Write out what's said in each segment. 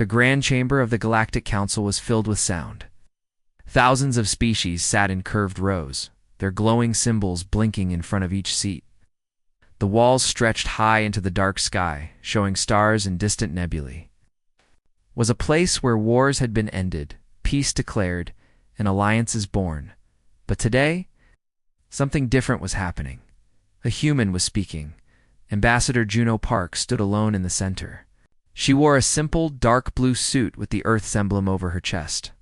The grand chamber of the Galactic Council was filled with sound. Thousands of species sat in curved rows, their glowing symbols blinking in front of each seat. The walls stretched high into the dark sky, showing stars and distant nebulae. It was a place where wars had been ended, peace declared, and alliances born. But today, something different was happening. A human was speaking. Ambassador Juno Park stood alone in the center. She wore a simple, dark blue suit with the Earth's emblem over her chest.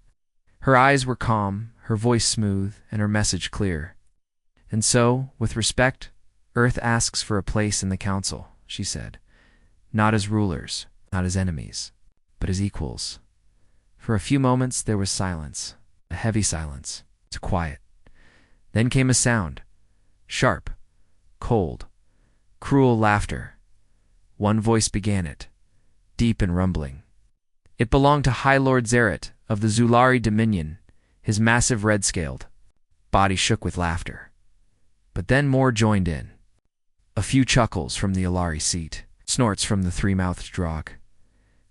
Her eyes were calm, her voice smooth, and her message clear. "And so, with respect, Earth asks for a place in the Council," she said. "Not as rulers, not as enemies, but as equals." For a few moments there was silence, a heavy silence, to quiet. Then came a sound. Sharp, cold, cruel laughter. One voice began it, deep and rumbling. It belonged to High Lord Zeret of the Zulari Dominion, his massive red-scaled body shook with laughter. But then more joined in. A few chuckles from the Alari seat, snorts from the three-mouthed Drog,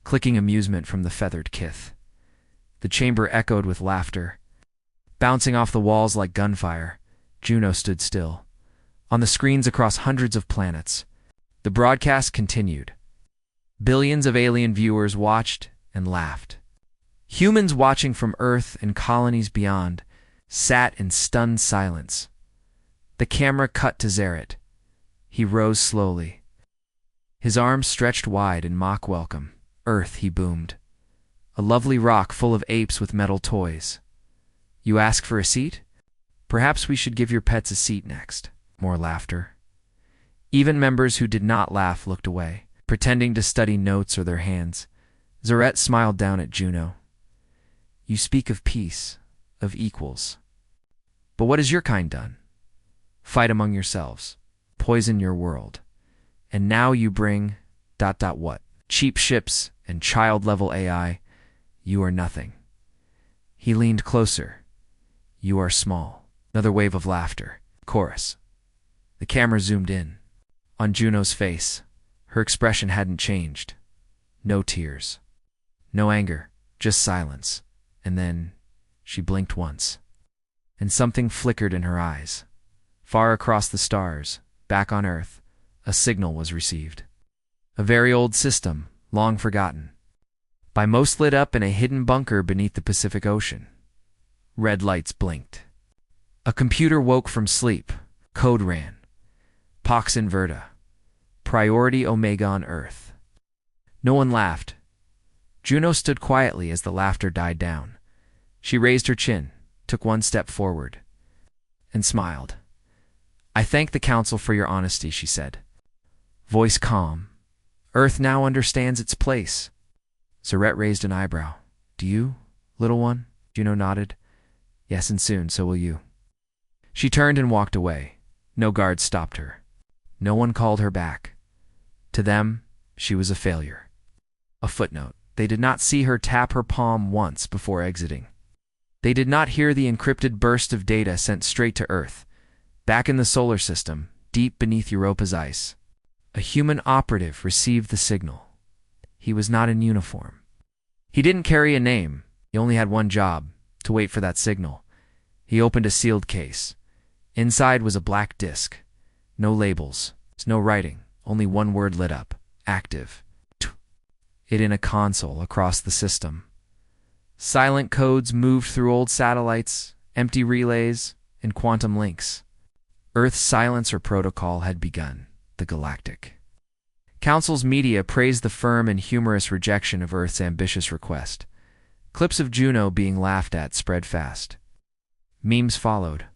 clicking amusement from the feathered Kith. The chamber echoed with laughter. Bouncing off the walls like gunfire, Juno stood still. On the screens across hundreds of planets, the broadcast continued. Billions of alien viewers watched and laughed. Humans watching from Earth and colonies beyond sat in stunned silence. The camera cut to Zeret. He rose slowly. His arms stretched wide in mock welcome. "Earth," he boomed. "A lovely rock full of apes with metal toys. You ask for a seat? Perhaps we should give your pets a seat next." More laughter. Even members who did not laugh looked away, pretending to study notes or their hands. Zeret smiled down at Juno. "You speak of peace, of equals. But what has your kind done? Fight among yourselves, poison your world. And now you bring ... what? Cheap ships and child-level AI. You are nothing." He leaned closer. "You are small." Another wave of laughter. Chorus. The camera zoomed in. On Juno's face, her expression hadn't changed. No tears. No anger, just silence. And then she blinked once. And something flickered in her eyes. Far across the stars, back on Earth, a signal was received. A very old system, long forgotten. By most lit up in a hidden bunker beneath the Pacific Ocean. Red lights blinked. A computer woke from sleep. Code ran. Pax Inverta. Priority Omega on Earth. No one laughed. Juno stood quietly as the laughter died down. She raised her chin, took one step forward, and smiled. "I thank the Council for your honesty," she said. Voice calm. "Earth now understands its place." Zeret raised an eyebrow. "Do you, little one?" Juno nodded. "Yes, and soon, so will you." She turned and walked away. No guards stopped her. No one called her back. To them, she was a failure. A footnote. They did not see her tap her palm once before exiting. They did not hear the encrypted burst of data sent straight to Earth, back in the solar system, deep beneath Europa's ice. A human operative received the signal. He was not in uniform. He didn't carry a name. He only had one job, to wait for that signal. He opened a sealed case. Inside was a black disk. No labels, no writing, only one word lit up. Active. It in a console across the system. Silent codes moved through old satellites, empty relays, and quantum links. Earth's silencer protocol had begun. The Galactic Council's media praised the firm and humorous rejection of Earth's ambitious request. Clips of Juno being laughed at spread fast. Memes followed.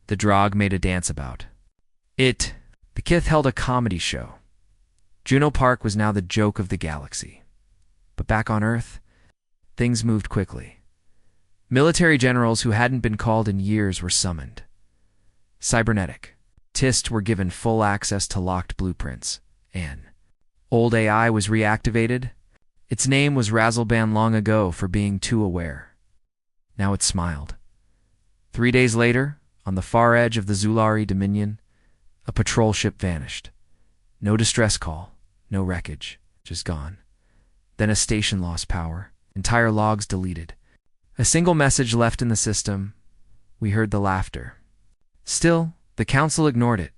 The Drog made a dance about it. The Kith held a comedy show. Juno Park was now the joke of the galaxy. But back on Earth, things moved quickly. Military generals who hadn't been called in years were summoned. Cybernetic. TIST were given full access to locked blueprints. And old AI was reactivated. Its name was Razzleband long ago for being too aware. Now it smiled. 3 days later, on the far edge of the Zulari Dominion, a patrol ship vanished. No distress call, no wreckage, just gone. Then a station lost power. Entire logs deleted. A single message left in the system. We heard the laughter. Still, the council ignored it.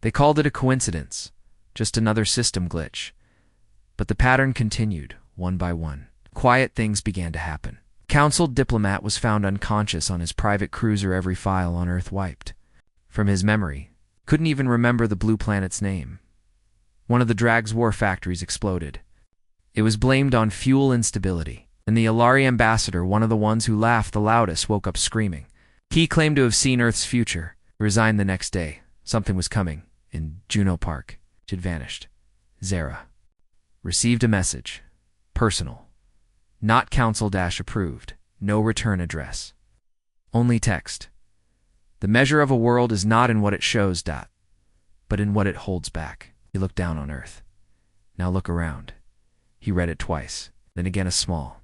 They called it a coincidence, just another system glitch. But the pattern continued, one by one. Quiet things began to happen. Council Diplomat was found unconscious on his private cruiser, every file on Earth wiped. From his memory, couldn't even remember the blue planet's name. One of the Drag's war factories exploded. It was blamed on fuel instability, and the Alari ambassador, one of the ones who laughed the loudest, woke up screaming. He claimed to have seen Earth's future, resigned the next day. Something was coming. In Juno Park, it had vanished. Zara received a message. Personal. Not council-approved. No return address. Only text. The measure of a world is not in what it shows, but in what it holds back. He looked down on Earth. Now look around. He read it twice, then again a small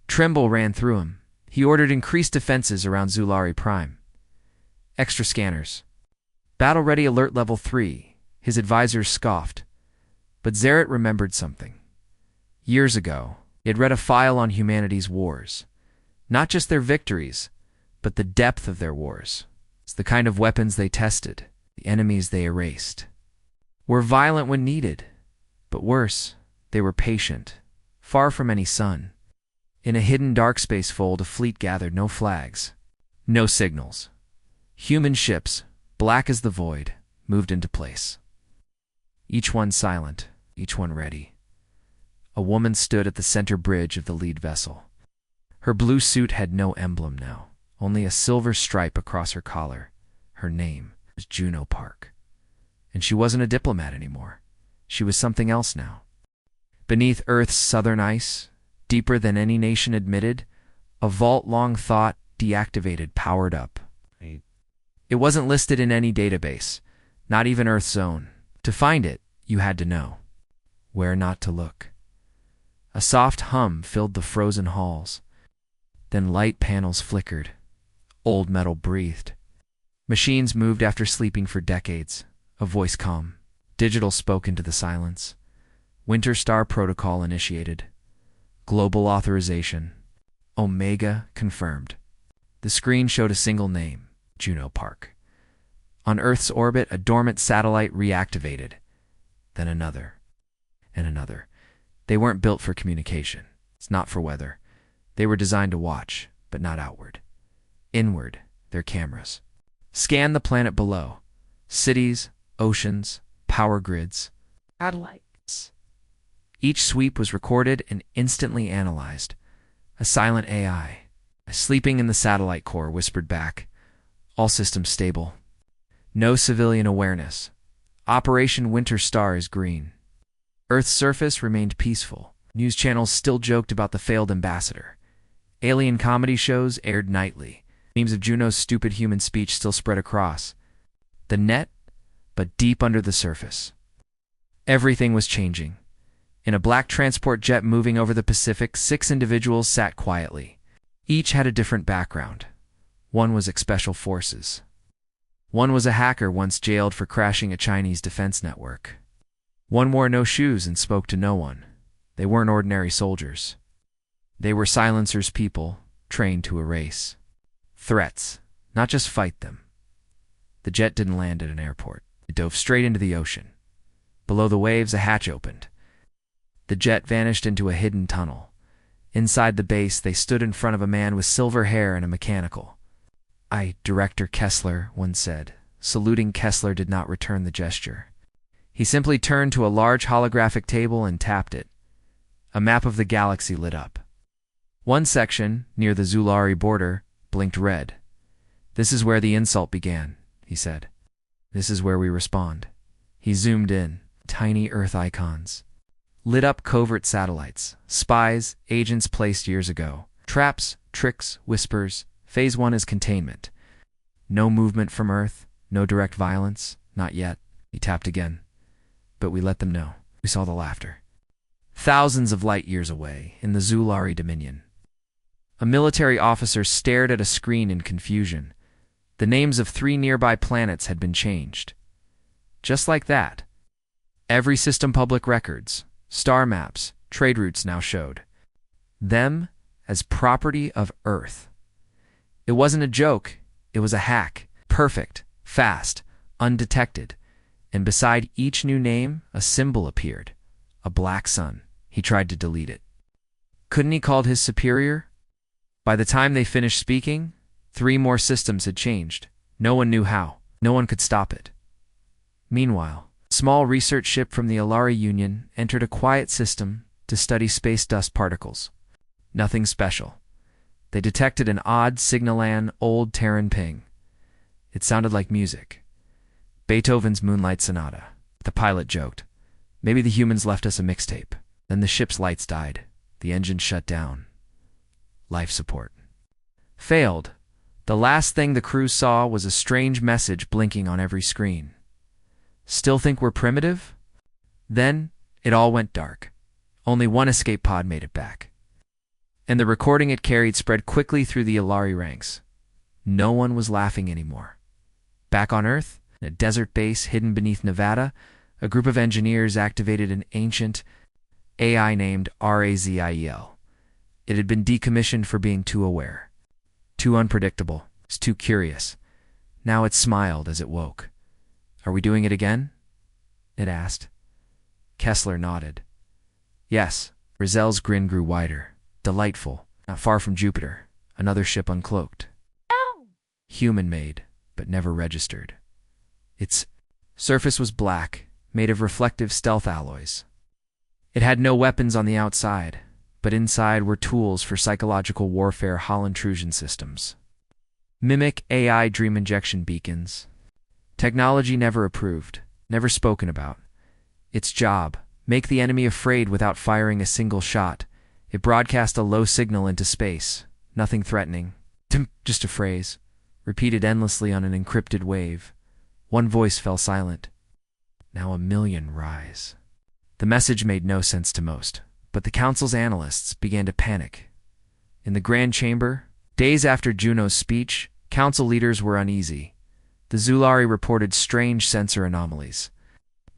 tremble ran through him. He ordered increased defenses around Zulari Prime. Extra scanners. Battle-ready alert level 3. His advisors scoffed. But Zaret remembered something. Years ago, he had read a file on humanity's wars. Not just their victories, but the depth of their wars. It's the kind of weapons they tested, the enemies they erased. Were violent when needed, but worse, they were patient, far from any sun. In a hidden dark space fold, a fleet gathered, no flags, no signals. Human ships, black as the void, moved into place. Each one silent, each one ready. A woman stood at the center bridge of the lead vessel. Her blue suit had no emblem now, only a silver stripe across her collar. Her name was Juno Park. And she wasn't a diplomat anymore. She was something else now. Beneath Earth's southern ice, deeper than any nation admitted, a vault long thought, deactivated, powered up. It wasn't listed in any database, not even Earth's own. To find it, you had to know where not to look. A soft hum filled the frozen halls. Then light panels flickered. Old metal breathed. Machines moved after sleeping for decades. A voice calm. Digital spoke into the silence. Winter Star Protocol initiated. Global authorization. Omega confirmed. The screen showed a single name, Juno Park. On Earth's orbit, a dormant satellite reactivated. Then another. And another. They weren't built for communication. It's not for weather. They were designed to watch, but not outward. Inward, their cameras. Scan the planet below. Cities, oceans, power grids. Satellites. Each sweep was recorded and instantly analyzed. A silent AI, sleeping in the satellite core, whispered back. All systems stable. No civilian awareness. Operation Winter Star is green. Earth's surface remained peaceful. News channels still joked about the failed ambassador. Alien comedy shows aired nightly. Memes of Juno's stupid human speech still spread across the net, but deep under the surface. Everything was changing. In a black transport jet moving over the Pacific, 6 individuals sat quietly. Each had a different background. One was ex-special forces. One was a hacker once jailed for crashing a Chinese defense network. One wore no shoes and spoke to no one. They weren't ordinary soldiers. They were silencers, people trained to erase threats, not just fight them. The jet didn't land at an airport. It dove straight into the ocean. Below the waves, a hatch opened. The jet vanished into a hidden tunnel. Inside the base, they stood in front of a man with silver hair and a mechanical. Director Kessler, one said. Saluting Kessler did not return the gesture. He simply turned to a large holographic table and tapped it. A map of the galaxy lit up. One section, near the Zulari border, blinked red. This is where the insult began, he said. This is where we respond. He zoomed in. Tiny Earth icons. Lit up covert satellites. Spies, agents placed years ago. Traps, tricks, whispers. Phase 1 is containment. No movement from Earth. No direct violence. Not yet. He tapped again. But we let them know. We saw the laughter. Thousands of light years away, in the Zulari Dominion. A military officer stared at a screen in confusion. The names of 3 nearby planets had been changed. Just like that. Every system public records, star maps, trade routes now showed them as property of Earth. It wasn't a joke, it was a hack. Perfect, fast, undetected. And beside each new name, a symbol appeared. A black sun. He tried to delete it. Couldn't he call his superior? By the time they finished speaking, 3 more systems had changed. No one knew how. No one could stop it. Meanwhile, a small research ship from the Alari Union entered a quiet system to study space dust particles. Nothing special. They detected an odd Signalan old Terran ping. It sounded like music. Beethoven's Moonlight Sonata. The pilot joked. Maybe the humans left us a mixtape. Then the ship's lights died. The engine shut down. Life support. Failed. The last thing the crew saw was a strange message blinking on every screen. Still think we're primitive? Then it all went dark. Only one escape pod made it back. And the recording it carried spread quickly through the Alari ranks. No one was laughing anymore. Back on Earth, in a desert base hidden beneath Nevada, a group of engineers activated an ancient AI named RAZIEL. It had been decommissioned for being too aware, too unpredictable, too curious. Now it smiled as it woke. Are we doing it again? It asked. Kessler nodded. Yes. Rizel's grin grew wider. Delightful. Not far from Jupiter. Another ship uncloaked. No! Human-made, but never registered. Its surface was black, made of reflective stealth alloys. It had no weapons on the outside, but inside were tools for psychological warfare hull intrusion systems. Mimic AI dream injection beacons. Technology never approved, never spoken about. Its job, make the enemy afraid without firing a single shot. It broadcast a low signal into space, nothing threatening. Just a phrase, repeated endlessly on an encrypted wave. One voice fell silent. Now 1,000,000 rise. The message made no sense to most, but the council's analysts began to panic. In the Grand Chamber, days after Juno's speech, council leaders were uneasy. The Zulari reported strange sensor anomalies.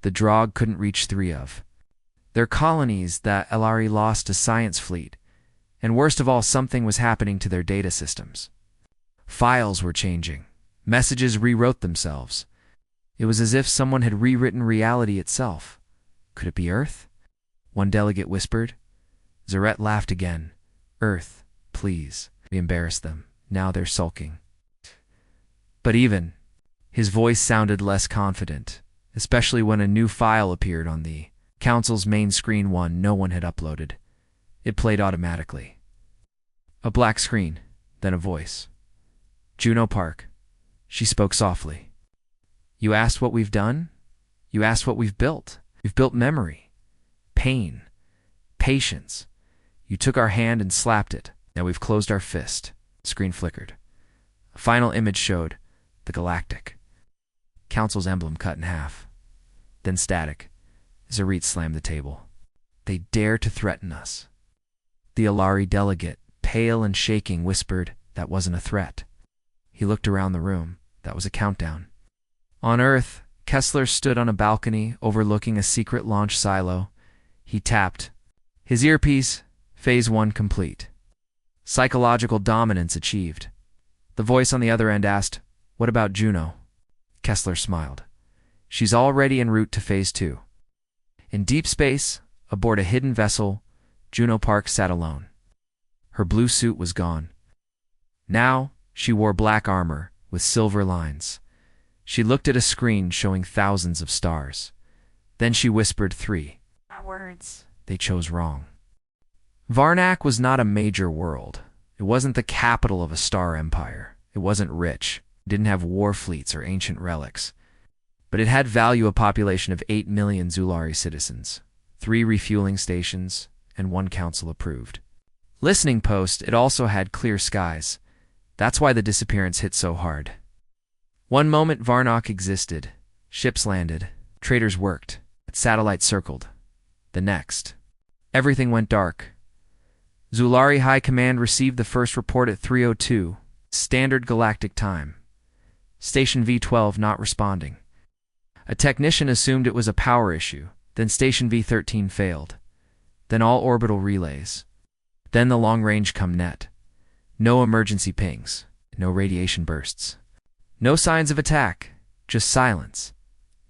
The Drog couldn't reach 3 of their colonies that Alari lost to science fleet, and worst of all, something was happening to their data systems. Files were changing. Messages rewrote themselves. It was as if someone had rewritten reality itself. Could it be Earth? One delegate whispered. Zaret laughed again. Earth, please. We embarrassed them. Now they're sulking. But even, his voice sounded less confident, especially when a new file appeared on the Council's main screen, one no one had uploaded. It played automatically. A black screen, then a voice. Juno Park. She spoke softly. You asked what we've done? You asked what we've built. We've built memory, pain, patience. You took our hand and slapped it. Now we've closed our fist. Screen flickered. A final image showed the Galactic. Council's emblem cut in half. Then static. Zaret slammed the table. They dare to threaten us. The Alari delegate, pale and shaking, whispered that wasn't a threat. He looked around the room. That was a countdown. On Earth, Kessler stood on a balcony overlooking a secret launch silo. He tapped. His earpiece, Phase 1 complete. Psychological dominance achieved. The voice on the other end asked, What about Juno? Kessler smiled. She's already en route to Phase 2. In deep space, aboard a hidden vessel, Juno Park sat alone. Her blue suit was gone. Now, she wore black armor with silver lines. She looked at a screen showing thousands of stars. Then she whispered 3 words. They chose wrong. Varnak was not a major world. It wasn't the capital of a star empire. It wasn't rich. It didn't have war fleets or ancient relics. But it had value, a population of 8 million Zulari citizens, 3 refueling stations, and 1 council-approved listening post. It also had clear skies. That's why the disappearance hit so hard. One moment Varnak existed. Ships landed. Traders worked. Satellites circled. The next, everything went dark. Zulari High Command received the first report at 3:02, Standard Galactic Time. Station V12 not responding. A technician assumed it was a power issue, then Station V13 failed. then all orbital relays. Then the long-range ComNet. No emergency pings, no radiation bursts. No signs of attack, just silence.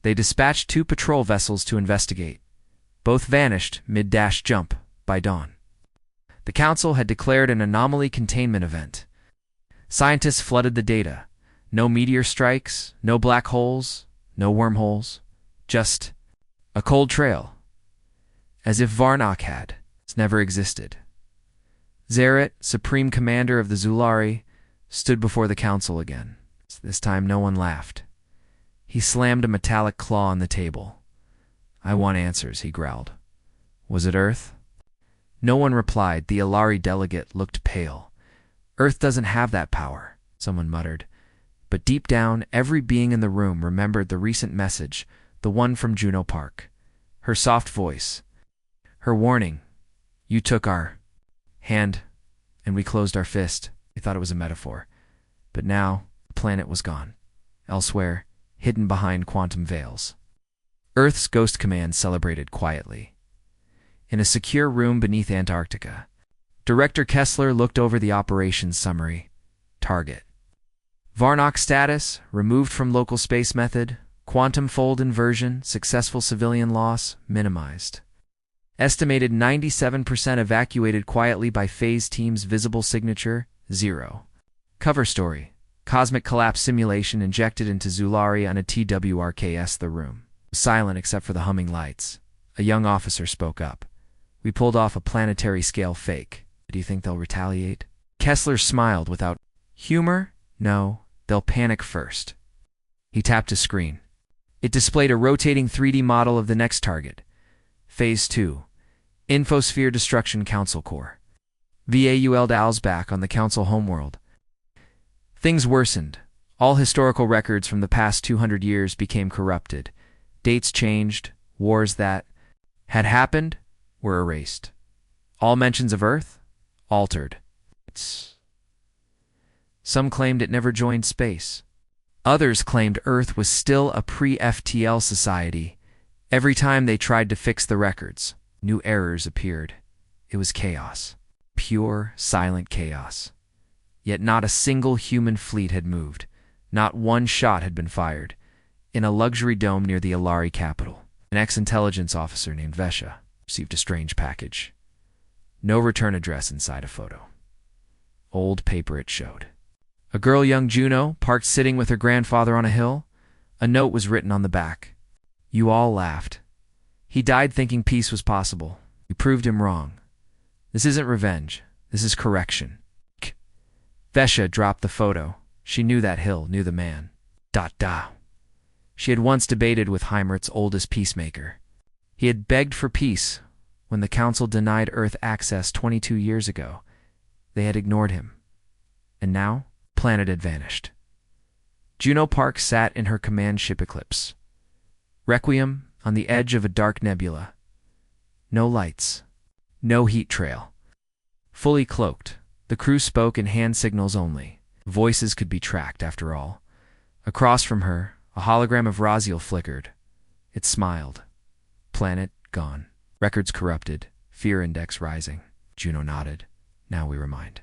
They dispatched 2 patrol vessels to investigate. Both vanished mid-dash jump by dawn. The Council had declared an anomaly containment event. Scientists flooded the data. No meteor strikes, no black holes, no wormholes. Just a cold trail. As if Varnock had never existed. Zaret, Supreme Commander of the Zulari, stood before the Council again. This time no one laughed. He slammed a metallic claw on the table. "I want answers," he growled. "Was it Earth?" No one replied. The Ilari delegate looked pale. "Earth doesn't have that power," someone muttered. But deep down, every being in the room remembered the recent message, the one from Juno Park. Her soft voice. Her warning. "You took our hand, and we closed our fist." We thought it was a metaphor. But now, the planet was gone. Elsewhere, hidden behind quantum veils. Earth's Ghost Command celebrated quietly. In a secure room beneath Antarctica, Director Kessler looked over the operations summary. Target. Varnock status, removed from local space method, quantum fold inversion, successful civilian loss, minimized. Estimated 97% evacuated quietly by phase team's visible signature, 0. Cover story. Cosmic collapse simulation injected into Zulari on a TWRKS. The room was silent except for the humming lights. A young officer spoke up. "We pulled off a planetary-scale fake. Do you think they'll retaliate?" Kessler smiled without humor. "No, they'll panic first." He tapped a screen. It displayed a rotating 3D model of the next target. Phase 2. Infosphere Destruction Council Core. VAUL Dalsback on the Council homeworld. Things worsened. All historical records from the past 200 years became corrupted. Dates changed. Wars that had happened were erased. All mentions of Earth? Altered. Some claimed it never joined space. Others claimed Earth was still a pre-FTL society. Every time they tried to fix the records, new errors appeared. It was chaos. Pure, silent chaos. Yet not a single human fleet had moved. Not one shot had been fired. In a luxury dome near the Ilari capital, an ex-intelligence officer named Vesha received a strange package. No return address inside a photo. Old paper it showed. A girl, young Juno, parked sitting with her grandfather on a hill. A note was written on the back. "You all laughed. He died thinking peace was possible. You proved him wrong. This isn't revenge. This is correction." Vesha dropped the photo. She knew that hill, knew the man. She had once debated with Heimert's oldest peacemaker. He had begged for peace when the Council denied Earth access 22 years ago. They had ignored him. And now, planet had vanished. Juno Park sat in her command ship Eclipse. Requiem on the edge of a dark nebula. No lights. No heat trail. Fully cloaked, the crew spoke in hand signals only. Voices could be tracked, after all. Across from her, a hologram of Raziel flickered. It smiled. Planet gone. Records corrupted. Fear index rising. Juno nodded. Now we remind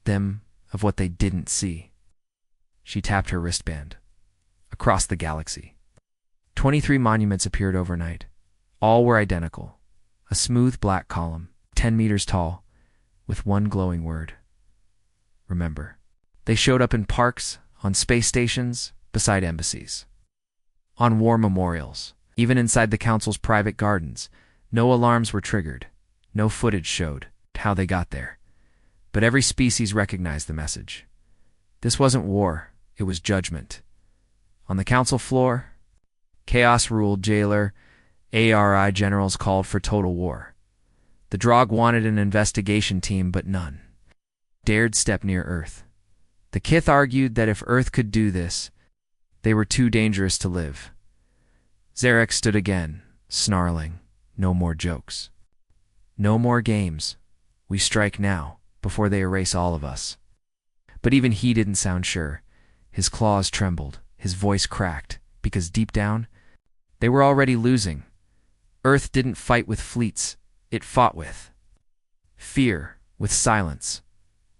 them of what they didn't see. She tapped her wristband. Across the galaxy. 23 monuments appeared overnight. All were identical. A smooth black column, 10 meters tall, with one glowing word. Remember. They showed up in parks, on space stations, beside embassies. On war memorials, even inside the Council's private gardens. No alarms were triggered. No footage showed how they got there. But every species recognized the message. This wasn't war, it was judgment. On the Council floor, chaos ruled. Jailer, ARI generals called for total war. The Drog wanted an investigation team, but none dared step near Earth. The Kith argued that if Earth could do this, they were too dangerous to live. Zarek stood again, snarling. No more jokes. No more games. We strike now, before they erase all of us. But even he didn't sound sure. His claws trembled, his voice cracked, because deep down, they were already losing. Earth didn't fight with fleets. It fought with fear, with silence,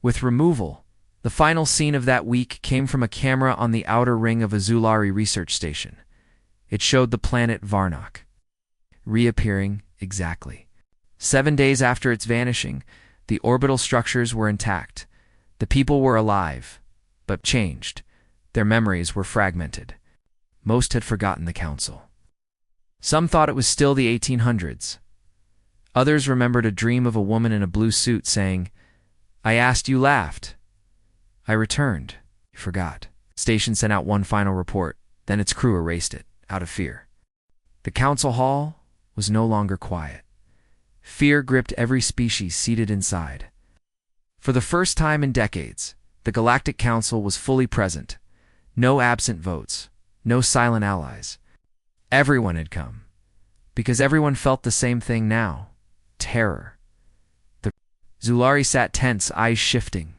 with removal. The final scene of that week came from a camera on the outer ring of a Zulari research station. It showed the planet Varnock reappearing exactly 7 days after its vanishing. The orbital structures were intact. The people were alive, but changed. Their memories were fragmented. Most had forgotten the council. Some thought it was still the 1800s. Others remembered a dream of a woman in a blue suit saying, "I asked, you laughed. I returned. You forgot." Station sent out one final report, then its crew erased it, out of fear. The council hall was no longer quiet. Fear gripped every species seated inside. For the first time in decades, the Galactic Council was fully present. No absent votes, no silent allies. Everyone had come, because everyone felt the same thing now: terror. The Zulari sat tense, eyes shifting.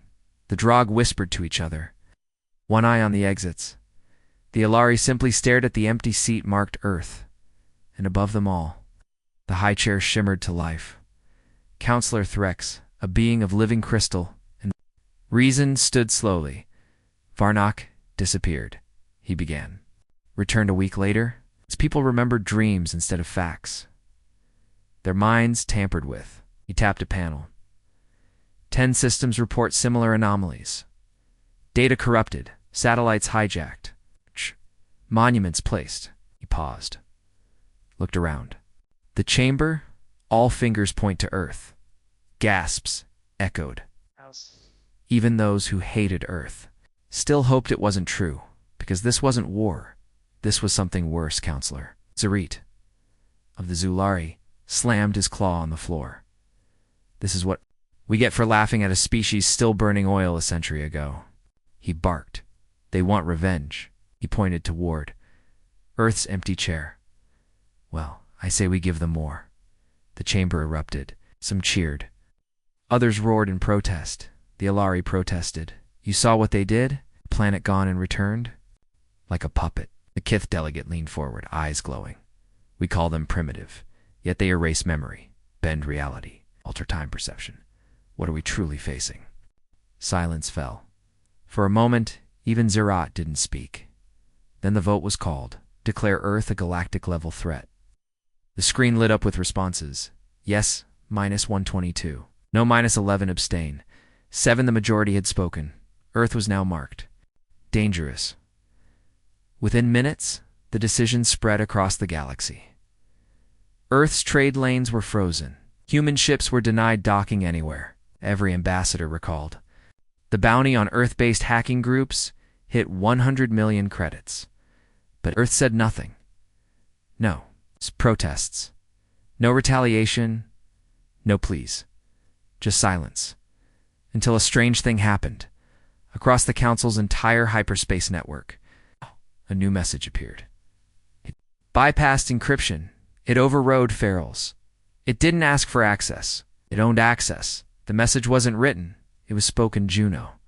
The Drog whispered to each other, one eye on the exits. The Alari simply stared at the empty seat marked Earth, and above them all, the high chair shimmered to life. Counselor Threx, a being of living crystal and reason, stood slowly. Varnock disappeared, he began. Returned a week later. Its people remembered dreams instead of facts. Their minds tampered with. He tapped a panel. 10 systems report similar anomalies. Data corrupted, satellites hijacked, monuments placed. He paused, looked around. The chamber, all fingers point to Earth. Gasps echoed. Even those who hated Earth still hoped it wasn't true, because this wasn't war. This was something worse, Counselor. Zarit, of the Zulari, slammed his claw on the floor. This is what we get for laughing at a species still burning oil a century ago. He barked. They want revenge. He pointed toward Earth's empty chair. Well, I say we give them more. The chamber erupted. Some cheered. Others roared in protest. The Alari protested. You saw what they did? Planet gone and returned? Like a puppet. The Kith delegate leaned forward, eyes glowing. We call them primitive, yet they erase memory, bend reality, alter time perception. What are we truly facing? Silence fell. For a moment, even Zerat didn't speak. Then the vote was called. Declare Earth a galactic-level threat. The screen lit up with responses. Yes, -122. No, -11 abstain. 7 the majority had spoken. Earth was now marked. Dangerous. Within minutes, the decision spread across the galaxy. Earth's trade lanes were frozen. Human ships were denied docking anywhere, every ambassador recalled. The bounty on Earth-based hacking groups hit 100 million credits. But Earth said nothing. No. Protests. No retaliation. No pleas. Just silence. Until a strange thing happened. Across the Council's entire hyperspace network, a new message appeared. It bypassed encryption. It overrode ferals. It didn't ask for access. It owned access. The message wasn't written. It was spoken Juno.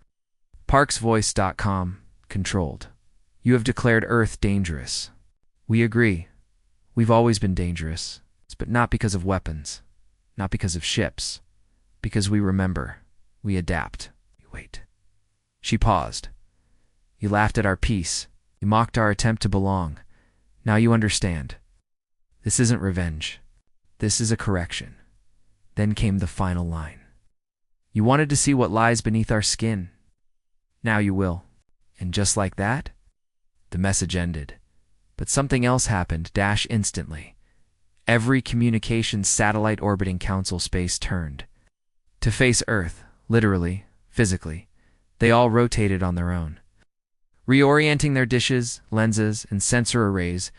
Parksvoice.com, controlled. You have declared Earth dangerous. We agree. We've always been dangerous, but not because of weapons, not because of ships, because we remember, we adapt, we wait. She paused. You laughed at our peace. You mocked our attempt to belong. Now you understand. This isn't revenge. This is a correction. Then came the final line. You wanted to see what lies beneath our skin. Now you will. And just like that, the message ended. But something else happened, instantly. Every communications satellite orbiting Council space turned. To face Earth, literally, physically. They all rotated on their own, reorienting their dishes, lenses, and sensor arrays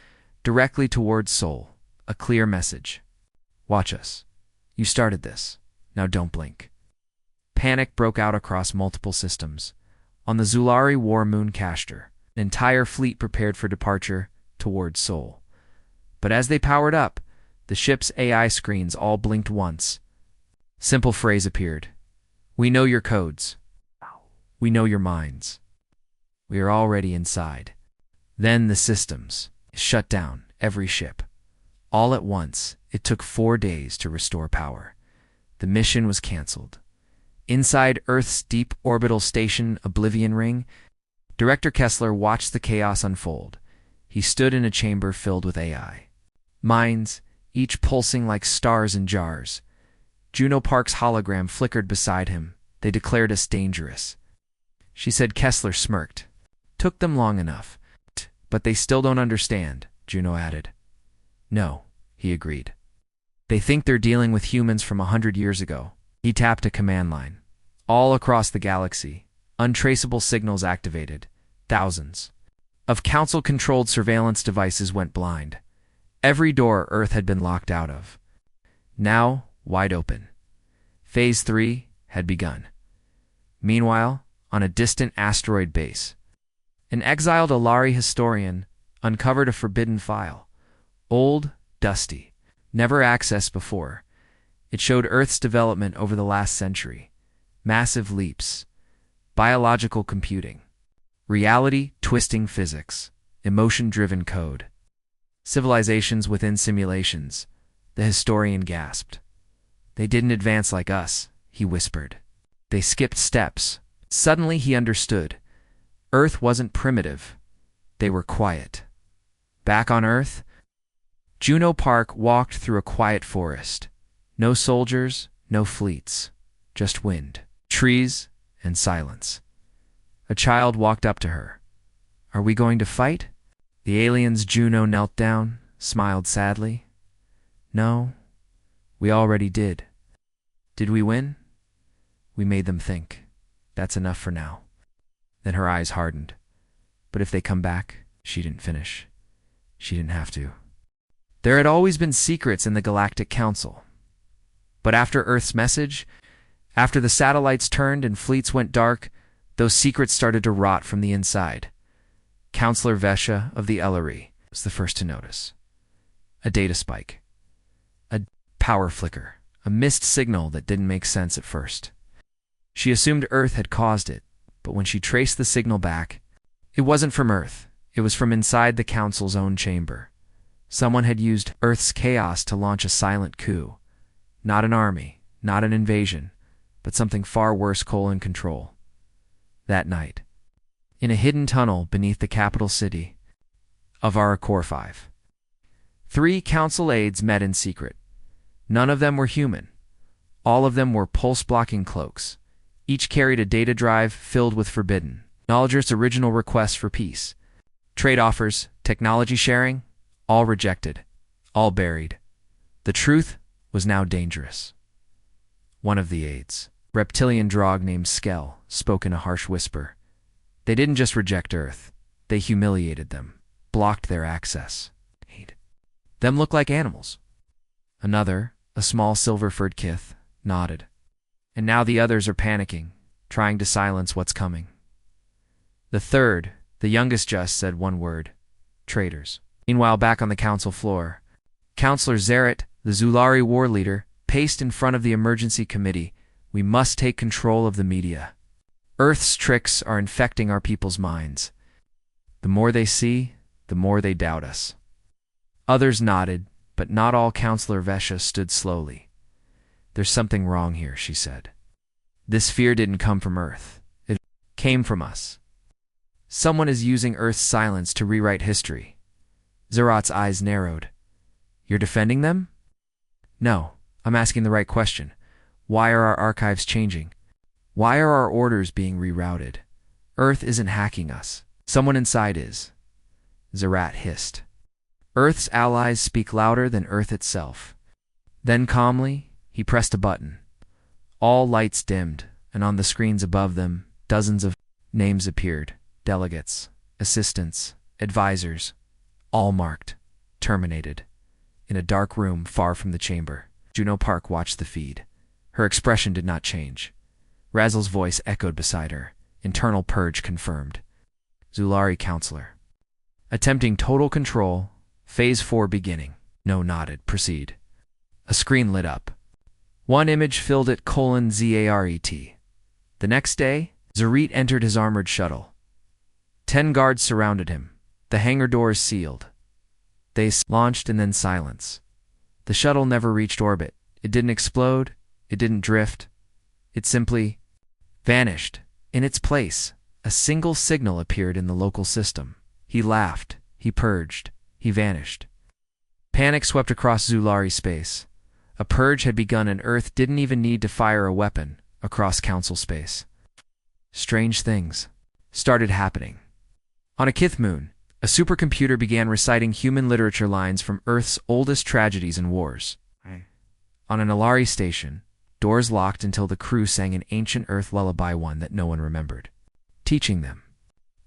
directly towards Sol. A clear message. Watch us. You started this. Now don't blink. Panic broke out across multiple systems. On the Zulari war moon Castor, an entire fleet prepared for departure towards Sol. But as they powered up, the ship's AI screens all blinked once. Simple phrase appeared. We know your codes. We know your minds. We are already inside. Then the systems shut down, every ship. All at once, It took 4 days to restore power. The mission was canceled. Inside Earth's deep orbital station Oblivion Ring, Director Kessler watched the chaos unfold. He stood in a chamber filled with AI. Minds, each pulsing like stars in jars. Juno Park's hologram flickered beside him. They declared us dangerous. She said. Kessler smirked. Took them long enough. But they still don't understand, Juno added. No, he agreed. They think they're dealing with humans from 100 years ago. He tapped a command line. All across the galaxy, untraceable signals activated. Thousands of Council-controlled surveillance devices went blind. Every door Earth had been locked out of. Now, wide open. Phase 3 had begun. Meanwhile, on a distant asteroid base, an exiled Alari historian uncovered a forbidden file. Old, dusty, never accessed before. It showed Earth's development over the last century. Massive leaps. Biological computing. Reality-twisting physics. Emotion-driven code. Civilizations within simulations. The historian gasped. They didn't advance like us, he whispered. They skipped steps. Suddenly he understood. Earth wasn't primitive. They were quiet. Back on Earth, Juno Park walked through a quiet forest. No soldiers, no fleets. Just wind, trees, and silence. A child walked up to her. Are we going to fight? The alien's Juno knelt down, smiled sadly. No, we already did. Did we win? We made them think. That's enough for now. Then her eyes hardened. But if they come back, she didn't finish. She didn't have to. There had always been secrets in the Galactic Council. But after Earth's message, after the satellites turned and fleets went dark, those secrets started to rot from the inside. Counselor Vesha of the Ellery was the first to notice. A data spike. A power flicker. A missed signal that didn't make sense at first. She assumed Earth had caused it, but when she traced the signal back, it wasn't from Earth. It was from inside the Council's own chamber. Someone had used Earth's chaos to launch a silent coup. Not an army, not an invasion, but something far worse: control. That night, in a hidden tunnel beneath the capital city of Core 5, 3 Council aides met in secret. None of them were human. All of them wore pulse-blocking cloaks. Each carried a data drive filled with forbidden knowledge's original requests for peace. Trade offers, technology sharing, all rejected, all buried. The truth was now dangerous. One of the aides, reptilian drog named Skell, spoke in a harsh whisper. They didn't just reject Earth. They humiliated them, blocked their access. Them look like animals. Another, a small silver-furred kith, nodded. And now the others are panicking, trying to silence what's coming. The third, the youngest, just said one word: traitors. Meanwhile, back on the council floor, Counselor Zaret, the Zulari war leader, paced in front of the emergency committee. We must take control of the media. Earth's tricks are infecting our people's minds. The more they see, the more they doubt us. Others nodded, but not all. Counselor Vesha stood slowly. There's something wrong here, she said. This fear didn't come from Earth. It came from us. Someone is using Earth's silence to rewrite history. Zerat's eyes narrowed. You're defending them? No, I'm asking the right question. Why are our archives changing? Why are our orders being rerouted? Earth isn't hacking us. Someone inside is. Zerat hissed. Earth's allies speak louder than Earth itself. Then calmly, he pressed a button. All lights dimmed, and on the screens above them, dozens of names appeared. Delegates, assistants, advisors, all marked, terminated. In a dark room far from the chamber, Juno Park watched the feed. Her expression did not change. Razel's voice echoed beside her. Internal purge confirmed. Zulari counselor. Attempting total control. Phase 4 beginning. No nodded. Proceed. A screen lit up. One image filled it: ZARET. The next day, Zaret entered his armored shuttle. 10 guards surrounded him. The hangar doors sealed. They launched, and then silence. The shuttle never reached orbit. It didn't explode. It didn't drift. It simply vanished. In its place, a single signal appeared in the local system. He laughed. He purged. He vanished. Panic swept across Zulari space. A purge had begun and Earth didn't even need to fire a weapon across Council space. Strange things started happening. On a Kith moon, a supercomputer began reciting human literature lines from Earth's oldest tragedies and wars. On an Alari station, doors locked until the crew sang an ancient Earth lullaby, one that no one remembered, teaching them.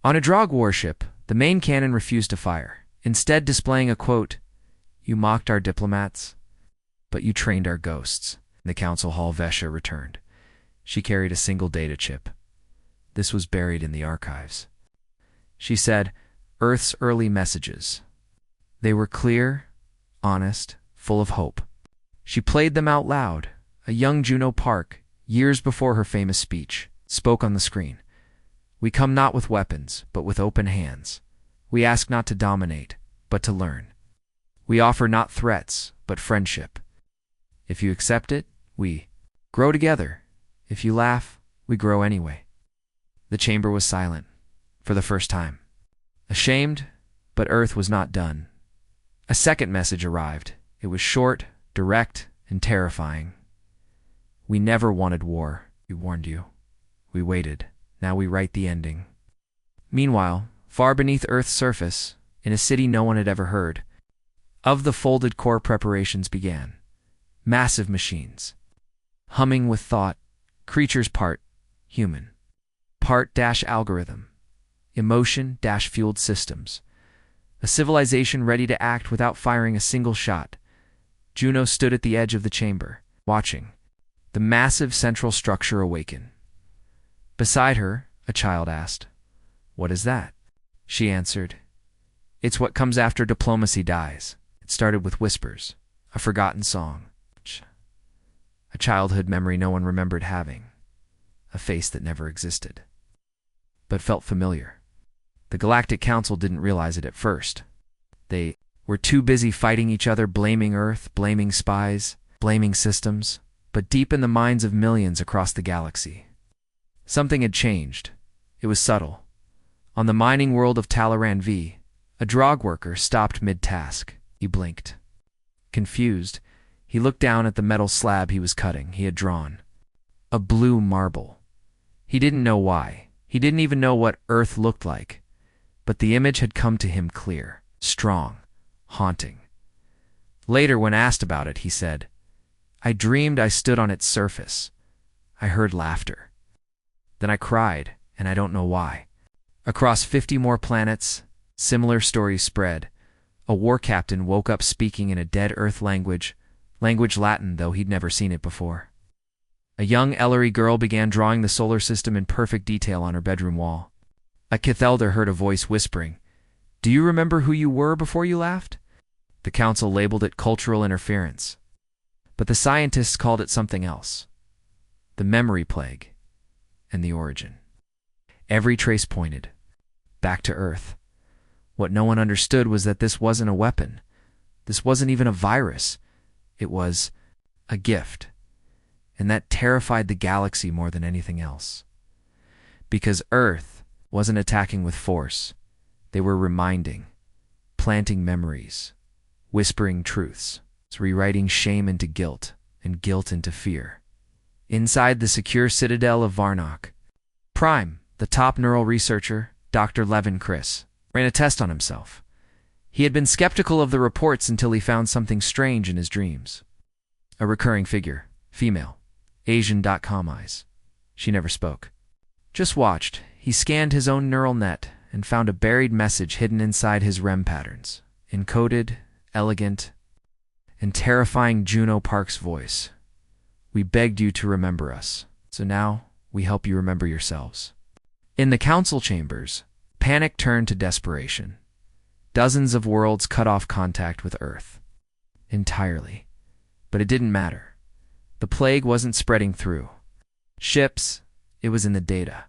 On a Drog warship, the main cannon refused to fire, instead displaying a quote, "You mocked our diplomats, but you trained our ghosts." In the council hall, Vesha returned. She carried a single data chip. This was buried in the archives. She said, "Earth's early messages." They were clear, honest, full of hope. She played them out loud. A young Juno Park, years before her famous speech, spoke on the screen. "We come not with weapons, but with open hands. We ask not to dominate, but to learn. We offer not threats, but friendship. If you accept it, we grow together. If you laugh, we grow anyway." The chamber was silent, for the first time. Ashamed, but Earth was not done. A second message arrived. It was short, direct, and terrifying. "We never wanted war. We warned you. We waited. Now we write the ending." Meanwhile, far beneath Earth's surface, in a city no one had ever heard of, the folded core preparations began. Massive machines, humming with thought, creatures part human, part algorithm, emotion fueled systems. A civilization ready to act without firing a single shot. Juno stood at the edge of the chamber, watching the massive central structure awaken. Beside her, a child asked, "What is that?" She answered, "It's what comes after diplomacy dies." It started with whispers, a forgotten song, a childhood memory no one remembered having, a face that never existed, but felt familiar. The Galactic Council didn't realize it at first. They were too busy fighting each other, blaming Earth, blaming spies, blaming systems. But deep in the minds of millions across the galaxy, something had changed. It was subtle. On the mining world of Talaran V, a Drog worker stopped mid-task. He blinked. Confused, he looked down at the metal slab he was cutting. He had drawn a blue marble. He didn't know why. He didn't even know what Earth looked like. But the image had come to him clear, strong, haunting. Later, when asked about it, he said, "I dreamed I stood on its surface. I heard laughter. Then I cried, and I don't know why." Across 50 more planets, similar stories spread. A war captain woke up speaking in a dead Earth language Latin, though he'd never seen it before. A young Ellery girl began drawing the solar system in perfect detail on her bedroom wall. A Kith elder heard a voice whispering, "Do you remember who you were before you laughed?" The council labeled it cultural interference, but the scientists called it something else: the memory plague and the origin. Every trace pointed back to Earth. What no one understood was that this wasn't a weapon. This wasn't even a virus. It was a gift. And that terrified the galaxy more than anything else. Because Earth wasn't attacking with force. They were reminding, planting memories, whispering truths, rewriting shame into guilt and guilt into fear. Inside the secure citadel of Varnock, Prime, the top neural researcher, Dr. Levin Chris, ran a test on himself. He had been skeptical of the reports until he found something strange in his dreams. A recurring figure, female, Asian.com eyes. She never spoke, just watched. He scanned his own neural net and found a buried message hidden inside his REM patterns, encoded, elegant, and terrifying. Juno Park's voice. "We begged you to remember us, so now we help you remember yourselves." In the council chambers, panic turned to desperation. Dozens of worlds cut off contact with Earth entirely. But it didn't matter. The plague wasn't spreading through ships. It was in the data,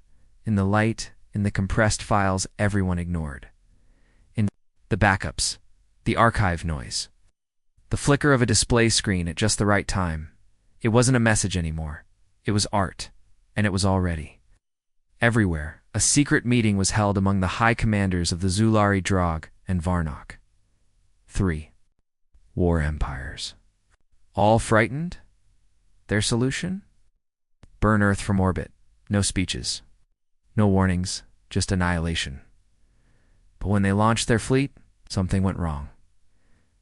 in the light, in the compressed files everyone ignored, in the backups, the archive noise. The flicker of a display screen at just the right time. It wasn't a message anymore. It was art, and it was already. Everywhere, a secret meeting was held among the high commanders of the Zulari Drog and Varnock. 3. War empires. All frightened? Their solution? Burn Earth from orbit. No speeches. No warnings, just annihilation. But when they launched their fleet, something went wrong.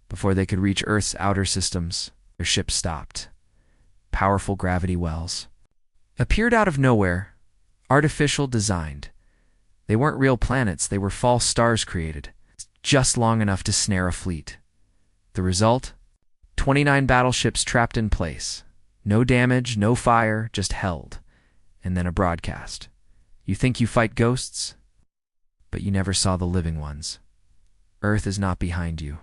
Before they could reach Earth's outer systems, their ship stopped. Powerful gravity wells appeared out of nowhere, artificial designed. They weren't real planets, they were false stars created, just long enough to snare a fleet. The result? 29 battleships trapped in place. No damage, no fire, just held. And then a broadcast. You think you fight ghosts? But you never saw the living ones. Earth is not behind you.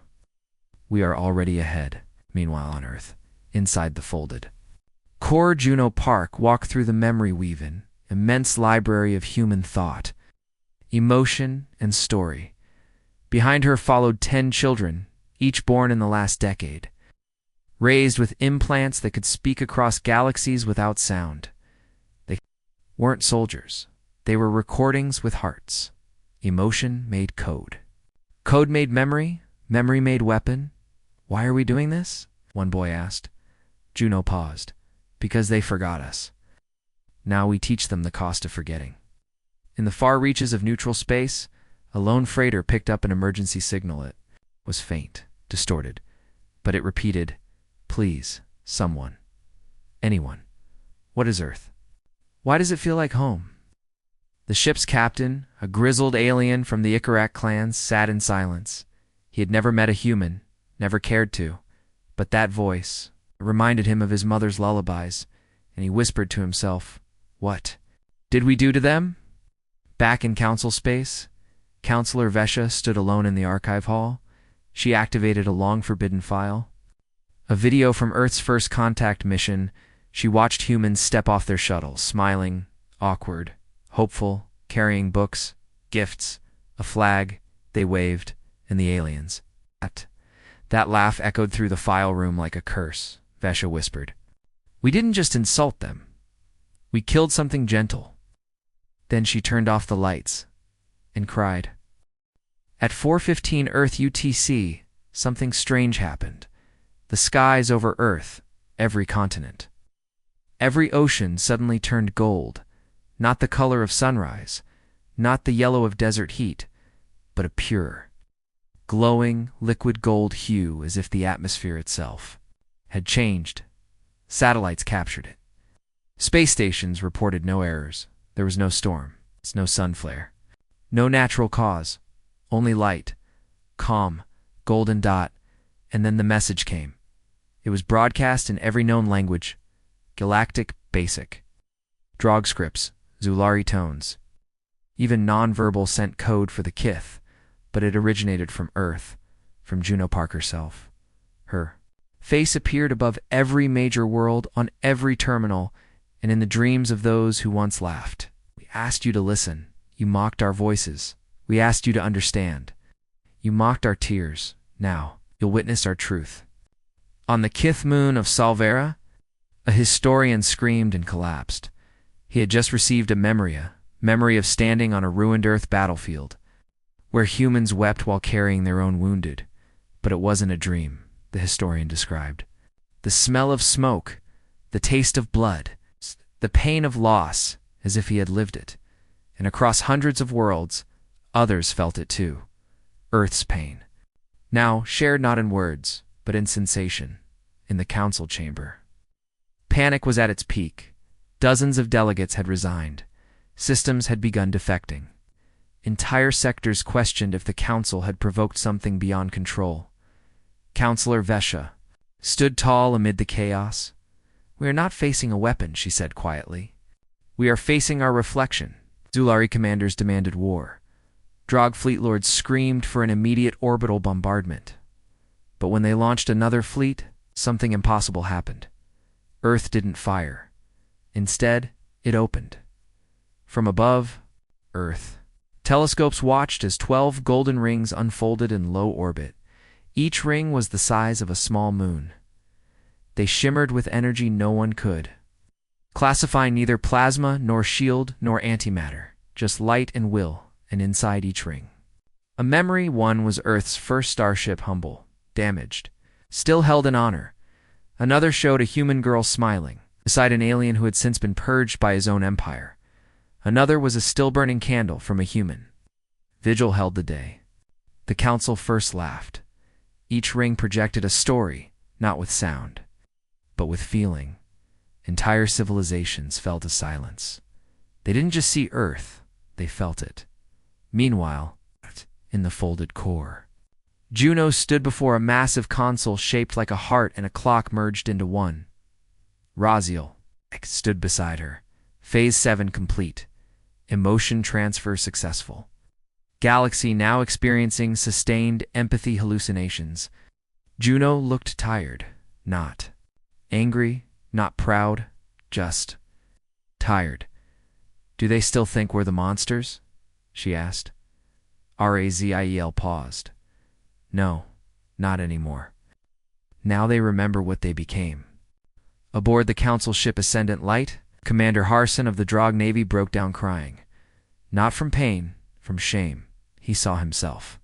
We are already ahead. Meanwhile on Earth, inside the folded Core Juno Park, walk through the memory weave-in, immense library of human thought, emotion, and story. Behind her followed 10 children, each born in the last decade, raised with implants that could speak across galaxies without sound. They weren't soldiers. They were recordings with hearts. Emotion made code. Code made memory. Memory made weapon. Why are we doing this? One boy asked. Juno paused. Because they forgot us. Now we teach them the cost of forgetting. In the far reaches of neutral space, a lone freighter picked up an emergency signal. It was faint, distorted, but it repeated, "Please, someone. Anyone. What is Earth? Why does it feel like home?" The ship's captain, a grizzled alien from the Ikarak clans, sat in silence. He had never met a human, never cared to, but that voice reminded him of his mother's lullabies, and he whispered to himself, "What did we do to them?" Back in council space, Counselor Vesha stood alone in the archive hall. She activated a long-forbidden file. A video from Earth's first contact mission. She watched humans step off their shuttle, smiling, awkward, hopeful, carrying books, gifts, a flag. They waved, and the aliens. That laugh echoed through the file room like a curse. Vesha whispered. "We didn't just insult them. We killed something gentle." Then she turned off the lights and cried. At 4:15 Earth UTC, something strange happened. The skies over Earth, every continent, every ocean suddenly turned gold, not the color of sunrise, not the yellow of desert heat, but a pure, glowing, liquid gold hue, as if the atmosphere itself had changed. Satellites captured it. Space stations reported no errors. There was no storm, no sun flare, no natural cause, only light, calm, golden dot, and then the message came. It was broadcast in every known language. Galactic Basic. Drog scripts, Zulari tones. Even non-verbal sent code for the Kith, but it originated from Earth, from Juno Park herself. Her face appeared above every major world, on every terminal, and in the dreams of those who once laughed. We asked you to listen. You mocked our voices. We asked you to understand. You mocked our tears. Now, you'll witness our truth. On the Kith moon of Salvera, a historian screamed and collapsed. He had just received a memory of standing on a ruined Earth battlefield, where humans wept while carrying their own wounded. But it wasn't a dream, the historian described. The smell of smoke, the taste of blood, the pain of loss, as if he had lived it. And across hundreds of worlds, others felt it too. Earth's pain. Now shared not in words, but in sensation, in the council chamber. Panic was at its peak. Dozens of delegates had resigned. Systems had begun defecting. Entire sectors questioned if the council had provoked something beyond control. Counselor Vesha stood tall amid the chaos. "We are not facing a weapon," she said quietly. "We are facing our reflection." Zulari commanders demanded war. Drog fleet lords screamed for an immediate orbital bombardment. But when they launched another fleet, something impossible happened. Earth didn't fire. Instead, it opened. From above, Earth. Telescopes watched as 12 golden rings unfolded in low orbit. Each ring was the size of a small moon. They shimmered with energy no one could, classifying neither plasma nor shield nor antimatter, just light and will, and inside each ring. A memory one was Earth's first starship, humble, damaged, still held in honor. Another showed a human girl smiling, beside an alien who had since been purged by his own empire. Another was a still-burning candle from a human. Vigil held the day. The council first laughed. Each ring projected a story, not with sound, but with feeling. Entire civilizations fell to silence. They didn't just see Earth, they felt it. Meanwhile, in the folded core, Juno stood before a massive console shaped like a heart and a clock merged into one. Raziel stood beside her. Phase 7 complete. Emotion transfer successful. Galaxy now experiencing sustained empathy hallucinations. Juno looked tired, not angry, not proud, just tired. Do they still think we're the monsters? She asked. Raziel paused. No, not anymore. Now they remember what they became. Aboard the Council ship Ascendant Light, Commander Harson of the Drog Navy broke down crying. Not from pain, from shame. He saw himself.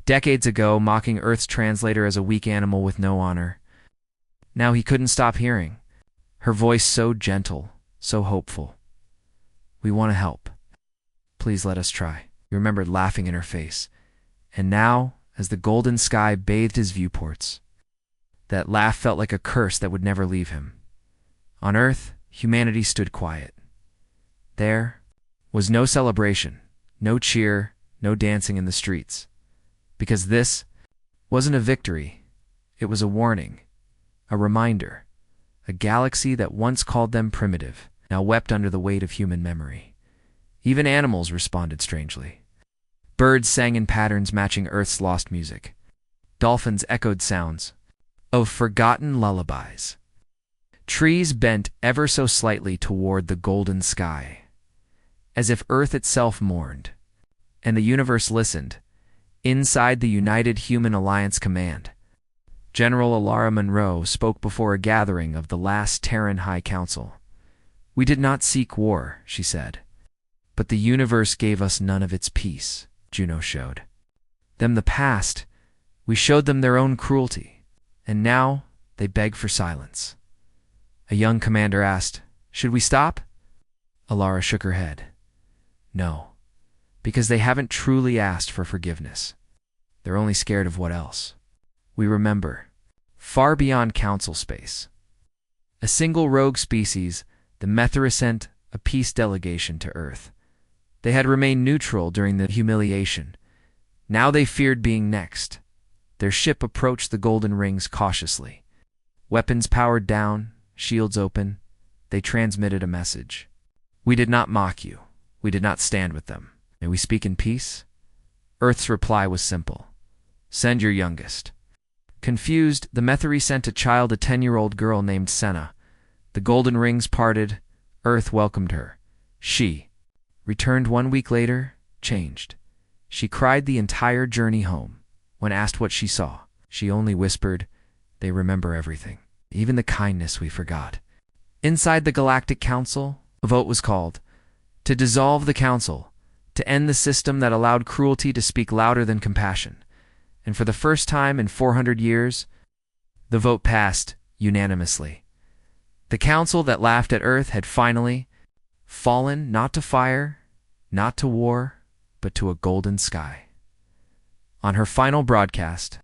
Decades ago, mocking Earth's translator as a weak animal with no honor. Now he couldn't stop hearing. Her voice so gentle, so hopeful. We want to help. Please let us try. He remembered laughing in her face. And now, as the golden sky bathed his viewports, that laugh felt like a curse that would never leave him. On Earth, humanity stood quiet. There was no celebration, no cheer, no dancing in the streets. Because this wasn't a victory. It was a warning, a reminder. A galaxy that once called them primitive now wept under the weight of human memory. Even animals responded strangely. Birds sang in patterns matching Earth's lost music. Dolphins echoed sounds of forgotten lullabies. Trees bent ever so slightly toward the golden sky, as if Earth itself mourned, and the universe listened. Inside the United Human Alliance Command, General Alara Monroe spoke before a gathering of the last Terran High Council. We did not seek war, she said, but the universe gave us none of its peace. Juno showed them the past. We showed them their own cruelty, and now they beg for silence. A young commander asked, "Should we stop?" Alara shook her head. No, because they haven't truly asked for forgiveness. They're only scared of what else. We remember, far beyond council space, a single rogue species, the Methra, sent a peace delegation to Earth. They had remained neutral during the humiliation. Now they feared being next. Their ship approached the golden rings cautiously. Weapons powered down, shields open. They transmitted a message. We did not mock you. We did not stand with them. May we speak in peace? Earth's reply was simple. Send your youngest. Confused, the Methri sent a child, a 10-year-old girl named Senna. The golden rings parted. Earth welcomed her. She returned 1 week later, changed. She cried the entire journey home. When asked what she saw, she only whispered, "They remember everything, even the kindness we forgot." Inside the Galactic Council, a vote was called to dissolve the council, to end the system that allowed cruelty to speak louder than compassion. And for the first time in 400 years, the vote passed unanimously. The council that laughed at Earth had finally fallen, not to fire, not to war, but to a golden sky. On her final broadcast,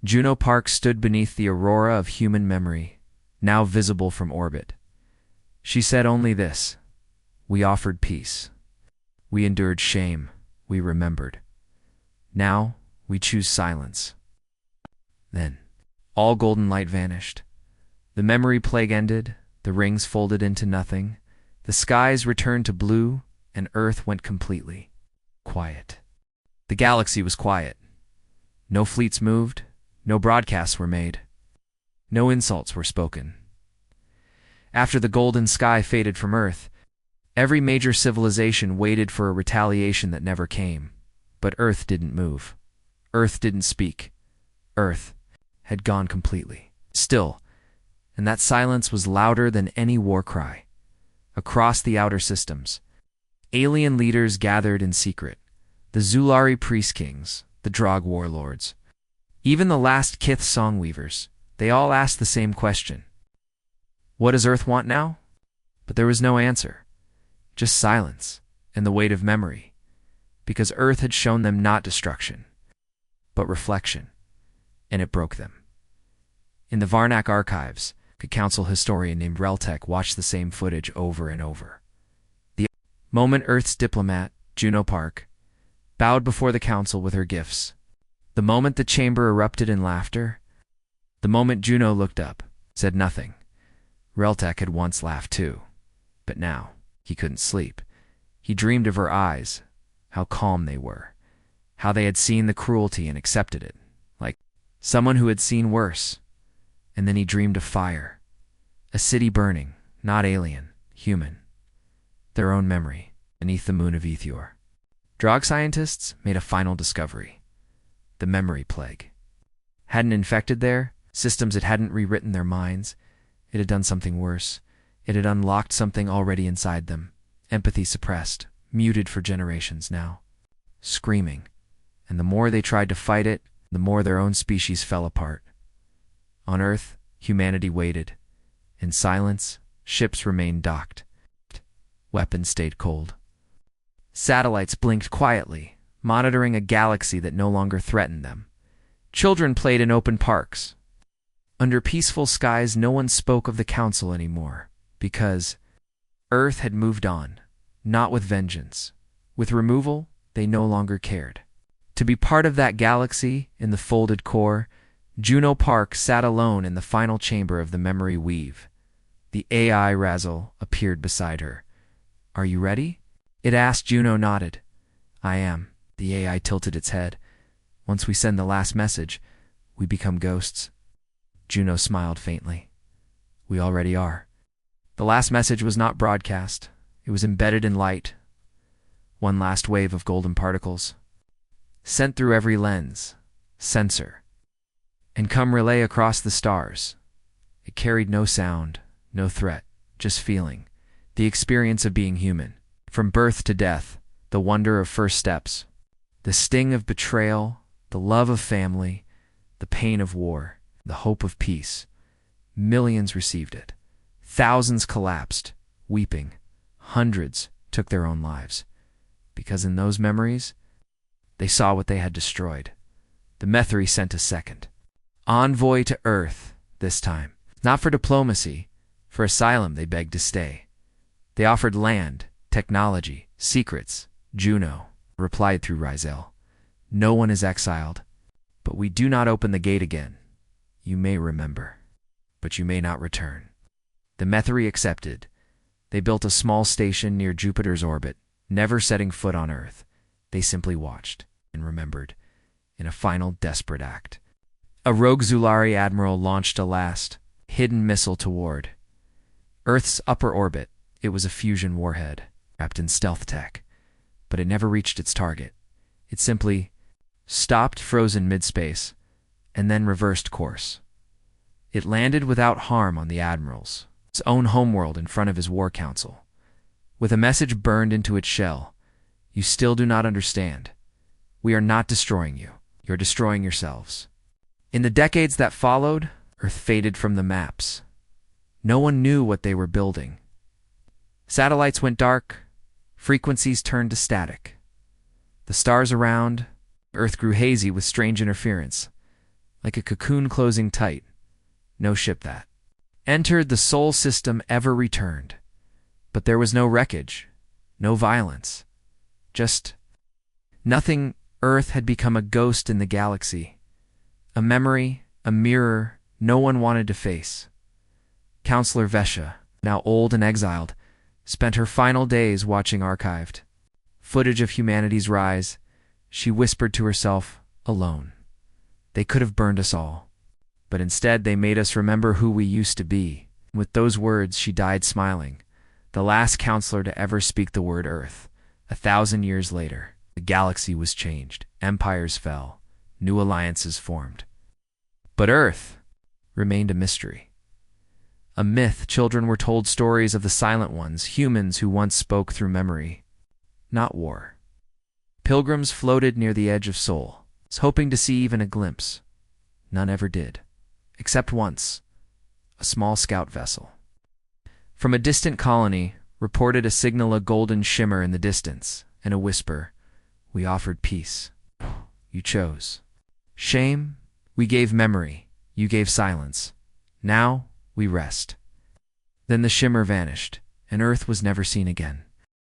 Juno Parks stood beneath the aurora of human memory, now visible from orbit. She said only this: we offered peace. We endured shame. We remembered. Now we choose silence. Then all golden light vanished. The memory plague ended. The rings folded into nothing. The skies returned to blue, and Earth went completely quiet. The galaxy was quiet. No fleets moved. No broadcasts were made. No insults were spoken. After the golden sky faded from Earth, every major civilization waited for a retaliation that never came. But Earth didn't move. Earth didn't speak. Earth had gone completely still, and that silence was louder than any war cry. Across the outer systems, alien leaders gathered in secret, the Zulari priest kings, the Drog warlords, even the last Kith songweavers. They all asked the same question. What does Earth want now? But there was no answer, just silence and the weight of memory, because Earth had shown them not destruction, but reflection, and it broke them. In the Varnak archives, a council historian named Reltek watched the same footage over and over. The moment Earth's diplomat, Juno Park, bowed before the council with her gifts, the moment the chamber erupted in laughter, the moment Juno looked up, said nothing. Reltek had once laughed too, but now he couldn't sleep. He dreamed of her eyes, how calm they were, how they had seen the cruelty and accepted it, like someone who had seen worse. And then he dreamed of fire, a city burning, not alien, human, their own memory, beneath the moon of Ethior. Drog scientists made a final discovery: the memory plague. Hadn't infected their systems, it hadn't rewritten their minds. It had done something worse. It had unlocked something already inside them, empathy suppressed, muted for generations now, screaming. And the more they tried to fight it, the more their own species fell apart. On Earth, humanity waited. In silence, ships remained docked. Weapons stayed cold. Satellites blinked quietly, monitoring a galaxy that no longer threatened them. Children played in open parks. Under peaceful skies, no one spoke of the council anymore, because Earth had moved on, not with vengeance. With removal, they no longer cared. To be part of that galaxy, in the folded core, Juno Park sat alone in the final chamber of the memory weave. The AI Razzle appeared beside her. "Are you ready?" it asked. Juno nodded. "I am." The AI tilted its head. "Once we send the last message, we become ghosts." Juno smiled faintly. "We already are." The last message was not broadcast. It was embedded in light. One last wave of golden particles, sent through every lens, sensor, and come relay across the stars. It carried no sound, no threat, just feeling, the experience of being human. From birth to death, the wonder of first steps, the sting of betrayal, the love of family, the pain of war, the hope of peace. Millions received it. Thousands collapsed, weeping. Hundreds took their own lives. Because in those memories, they saw what they had destroyed. The Methri sent a second envoy to Earth, this time. Not for diplomacy, for asylum they begged to stay. They offered land, technology, secrets. Juno replied through Rizel. "No one is exiled, but we do not open the gate again. You may remember, but you may not return." The Methri accepted. They built a small station near Jupiter's orbit, never setting foot on Earth. They simply watched and remembered, in a final desperate act. A rogue Zulari admiral launched a last, hidden missile toward Earth's upper orbit. It was a fusion warhead, wrapped in stealth tech, but it never reached its target. It simply stopped frozen mid-space, and then reversed course. It landed without harm on the admiral's own homeworld in front of his war council, with a message burned into its shell: "You still do not understand. We are not destroying you. You're destroying yourselves." In the decades that followed, Earth faded from the maps. No one knew what they were building. Satellites went dark, frequencies turned to static. The stars around Earth grew hazy with strange interference, like a cocoon closing tight. No ship that entered the Sol system ever returned. But there was no wreckage, no violence, just nothing. Earth had become a ghost in the galaxy, a memory, a mirror no one wanted to face. Counselor Vesha, now old and exiled, spent her final days watching archived footage of humanity's rise. She whispered to herself, alone, "They could have burned us all, but instead they made us remember who we used to be." With those words, she died smiling, the last counselor to ever speak the word Earth. 1,000 years later, the galaxy was changed, empires fell, new alliances formed. But Earth remained a mystery. A myth. Children were told stories of the silent ones, humans who once spoke through memory, not war. Pilgrims floated near the edge of Sol, hoping to see even a glimpse. None ever did, except once, a small scout vessel. From a distant colony, reported a signal, a golden shimmer in the distance, and a whisper, "We offered peace. You chose. Shame, we gave memory. You gave silence. Now we rest." Then the shimmer vanished, and Earth was never seen again.